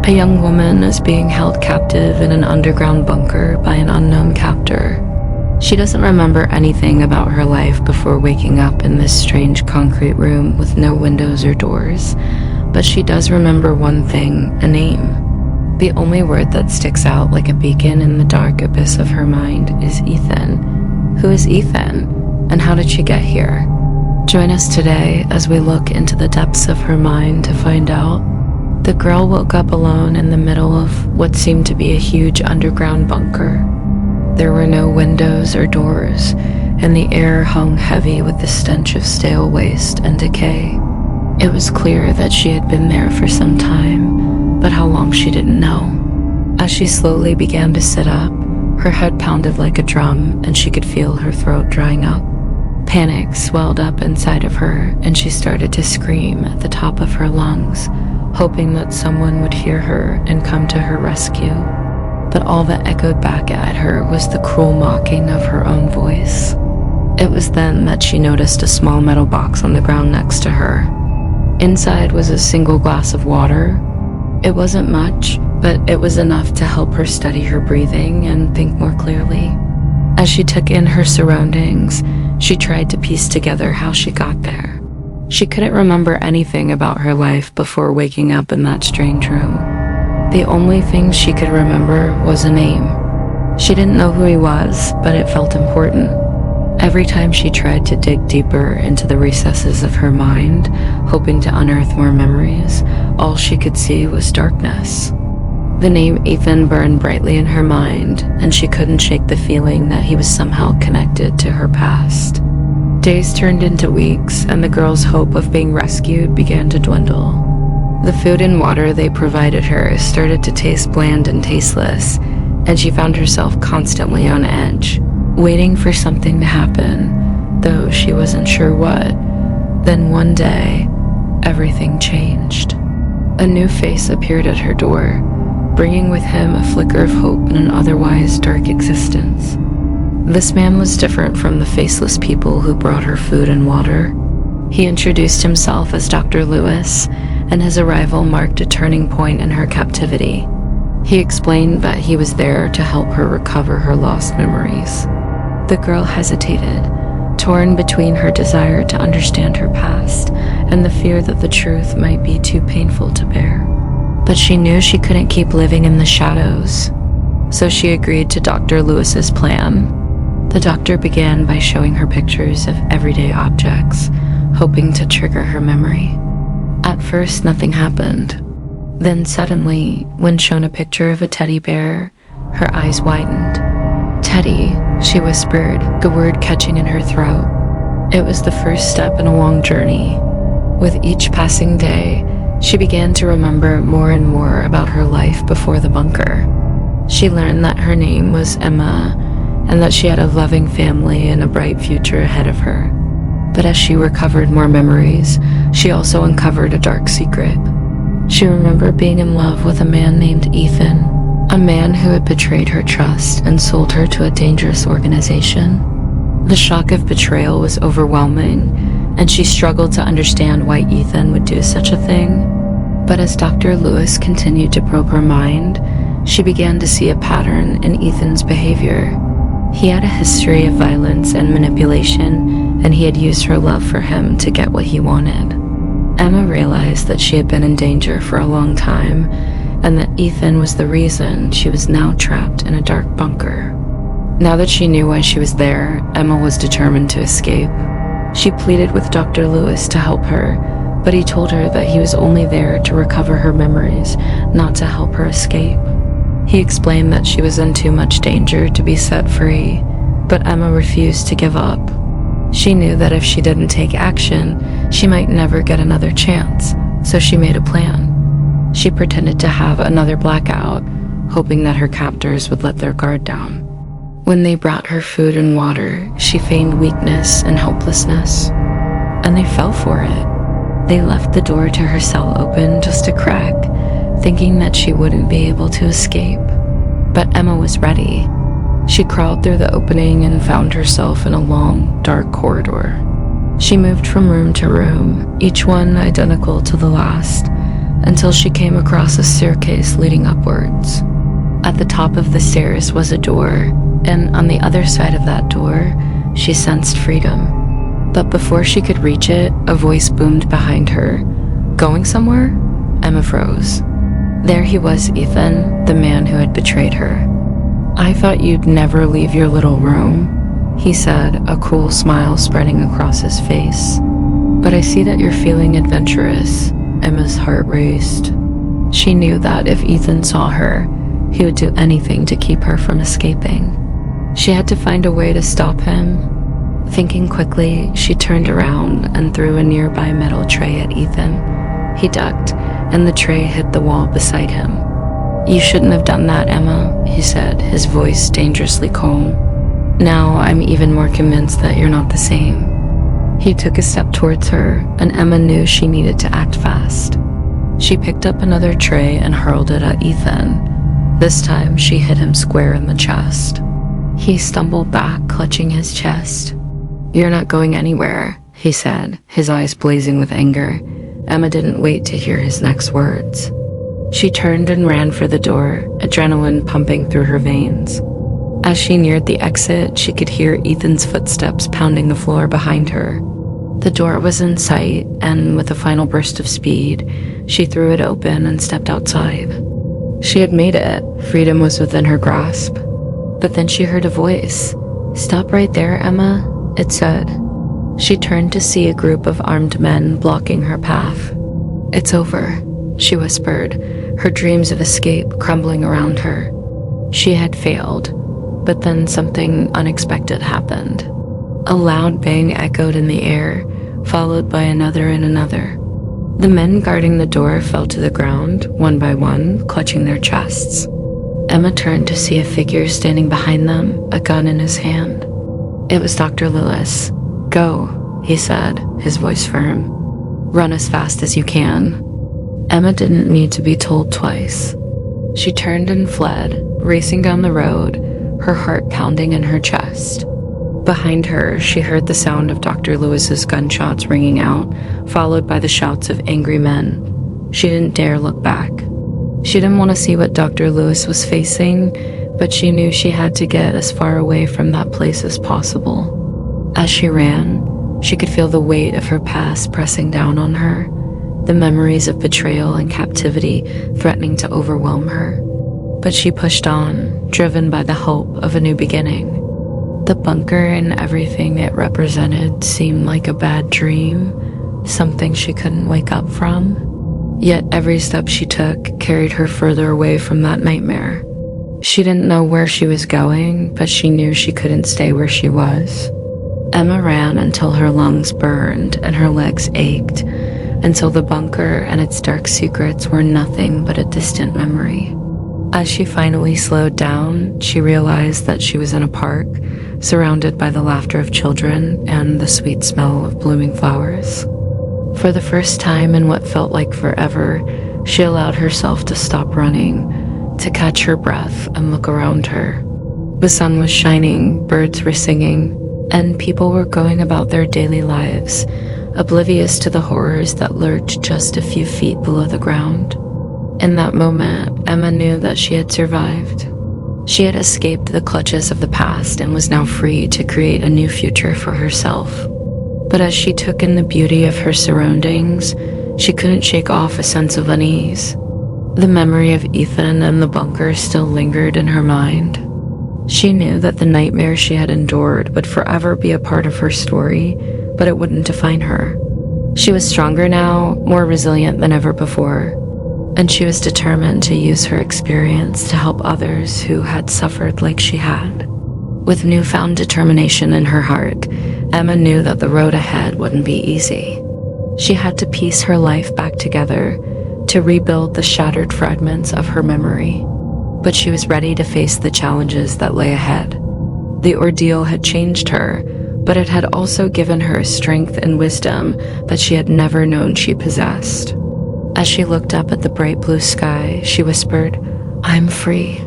A young woman is being held captive in an underground bunker by an unknown captor. She doesn't remember anything about her life before waking up in this strange concrete room with no windows or doors, but she does remember one thing, a name. The only word that sticks out like a beacon in the dark abyss of her mind is Ethan. Who is Ethan, and how did she get here? Join us today as we look into the depths of her mind to find out. The girl woke up alone in the middle of what seemed to be a huge underground bunker. There were no windows or doors, and the air hung heavy with the stench of stale waste and decay. It was clear that she had been there for some time, but how long she didn't know. As she slowly began to sit up, her head pounded like a drum, and she could feel her throat drying up. Panic swelled up inside of her, and she started to scream at the top of her lungs, hoping that someone would hear her and come to her rescue. But all that echoed back at her was the cruel mocking of her own voice. It was then that she noticed a small metal box on the ground next to her. Inside was a single glass of water. It wasn't much, but it was enough to help her steady her breathing and think more clearly. As she took in her surroundings, she tried to piece together how she got there. She couldn't remember anything about her life before waking up in that strange room. The only thing she could remember was a name. She didn't know who he was, but it felt important. Every time she tried to dig deeper into the recesses of her mind, hoping to unearth more memories, all she could see was darkness. The name Ethan burned brightly in her mind, and she couldn't shake the feeling that he was somehow connected to her past. Days turned into weeks, and the girl's hope of being rescued began to dwindle. The food and water they provided her started to taste bland and tasteless, and she found herself constantly on edge, waiting for something to happen, though she wasn't sure what. Then one day, everything changed. A new face appeared at her door, bringing with him a flicker of hope in an otherwise dark existence. This man was different from the faceless people who brought her food and water. He introduced himself as Dr. Lewis, and his arrival marked a turning point in her captivity. He explained that he was there to help her recover her lost memories. The girl hesitated, torn between her desire to understand her past and the fear that the truth might be too painful to bear. But she knew she couldn't keep living in the shadows, so she agreed to Dr. Lewis's plan. The doctor began by showing her pictures of everyday objects, hoping to trigger her memory. At first, nothing happened. Then suddenly, when shown a picture of a teddy bear, her eyes widened. "Teddy," she whispered, the word catching in her throat. It was the first step in a long journey. With each passing day, she began to remember more and more about her life before the bunker. She learned that her name was Emma, and that she had a loving family and a bright future ahead of her. But as she recovered more memories, she also uncovered a dark secret. She remembered being in love with a man named Ethan, a man who had betrayed her trust and sold her to a dangerous organization. The shock of betrayal was overwhelming, and she struggled to understand why Ethan would do such a thing. But as Dr. Lewis continued to probe her mind, she began to see a pattern in Ethan's behavior. He had a history of violence and manipulation, and he had used her love for him to get what he wanted. Emma realized that she had been in danger for a long time, and that Ethan was the reason she was now trapped in a dark bunker. Now that she knew why she was there, Emma was determined to escape. She pleaded with Dr. Lewis to help her, but he told her that he was only there to recover her memories, not to help her escape. He explained that she was in too much danger to be set free, but Emma refused to give up. She knew that if she didn't take action, she might never get another chance, so she made a plan. She pretended to have another blackout, hoping that her captors would let their guard down. When they brought her food and water, she feigned weakness and helplessness, and they fell for it. They left the door to her cell open just a crack, thinking that she wouldn't be able to escape. But Emma was ready. She crawled through the opening and found herself in a long, dark corridor. She moved from room to room, each one identical to the last, until she came across a staircase leading upwards. At the top of the stairs was a door, and on the other side of that door, she sensed freedom. But before she could reach it, a voice boomed behind her. "Going somewhere?" Emma froze. There he was, Ethan, the man who had betrayed her. "I thought you'd never leave your little room," he said, a cruel smile spreading across his face. "But I see that you're feeling adventurous." Emma's heart raced. She knew that if Ethan saw her, he would do anything to keep her from escaping. She had to find a way to stop him. Thinking quickly, she turned around and threw a nearby metal tray at Ethan. He ducked, and the tray hit the wall beside him. "You shouldn't have done that, Emma," he said, his voice dangerously calm. "Now I'm even more convinced that you're not the same." He took a step towards her, and Emma knew she needed to act fast. She picked up another tray and hurled it at Ethan. This time, she hit him square in the chest. He stumbled back, clutching his chest. "You're not going anywhere," he said, his eyes blazing with anger. Emma didn't wait to hear his next words. She turned and ran for the door, adrenaline pumping through her veins. As she neared the exit, she could hear Ethan's footsteps pounding the floor behind her. The door was in sight, and with a final burst of speed, she threw it open and stepped outside. She had made it. Freedom was within her grasp. But then she heard a voice. "Stop right there, Emma," it said. She turned to see a group of armed men blocking her path. "It's over," she whispered, her dreams of escape crumbling around her. She had failed, but then something unexpected happened. A loud bang echoed in the air, followed by another and another. The men guarding the door fell to the ground, one by one, clutching their chests. Emma turned to see a figure standing behind them, a gun in his hand. It was Dr. Lewis. "Go," he said, his voice firm. "Run as fast as you can." Emma didn't need to be told twice. She turned and fled, racing down the road, her heart pounding in her chest. Behind her, she heard the sound of Dr. Lewis's gunshots ringing out, followed by the shouts of angry men. She didn't dare look back. She didn't want to see what Dr. Lewis was facing, but she knew she had to get as far away from that place as possible. As she ran, she could feel the weight of her past pressing down on her, the memories of betrayal and captivity threatening to overwhelm her. But she pushed on, driven by the hope of a new beginning. The bunker and everything it represented seemed like a bad dream, something she couldn't wake up from. Yet every step she took carried her further away from that nightmare. She didn't know where she was going, but she knew she couldn't stay where she was. Emma ran until her lungs burned and her legs ached, until the bunker and its dark secrets were nothing but a distant memory. As she finally slowed down, she realized that she was in a park, surrounded by the laughter of children and the sweet smell of blooming flowers. For the first time in what felt like forever, she allowed herself to stop running, to catch her breath and look around her. The sun was shining, birds were singing, and people were going about their daily lives, oblivious to the horrors that lurked just a few feet below the ground. In that moment, Emma knew that she had survived. She had escaped the clutches of the past and was now free to create a new future for herself. But as she took in the beauty of her surroundings, she couldn't shake off a sense of unease. The memory of Ethan and the bunker still lingered in her mind. She knew that the nightmare she had endured would forever be a part of her story, but it wouldn't define her. She was stronger now, more resilient than ever before, and she was determined to use her experience to help others who had suffered like she had. With newfound determination in her heart, Emma knew that the road ahead wouldn't be easy. She had to piece her life back together, to rebuild the shattered fragments of her memory. But she was ready to face the challenges that lay ahead. The ordeal had changed her, but it had also given her strength and wisdom that she had never known she possessed. As she looked up at the bright blue sky, she whispered, "I'm free."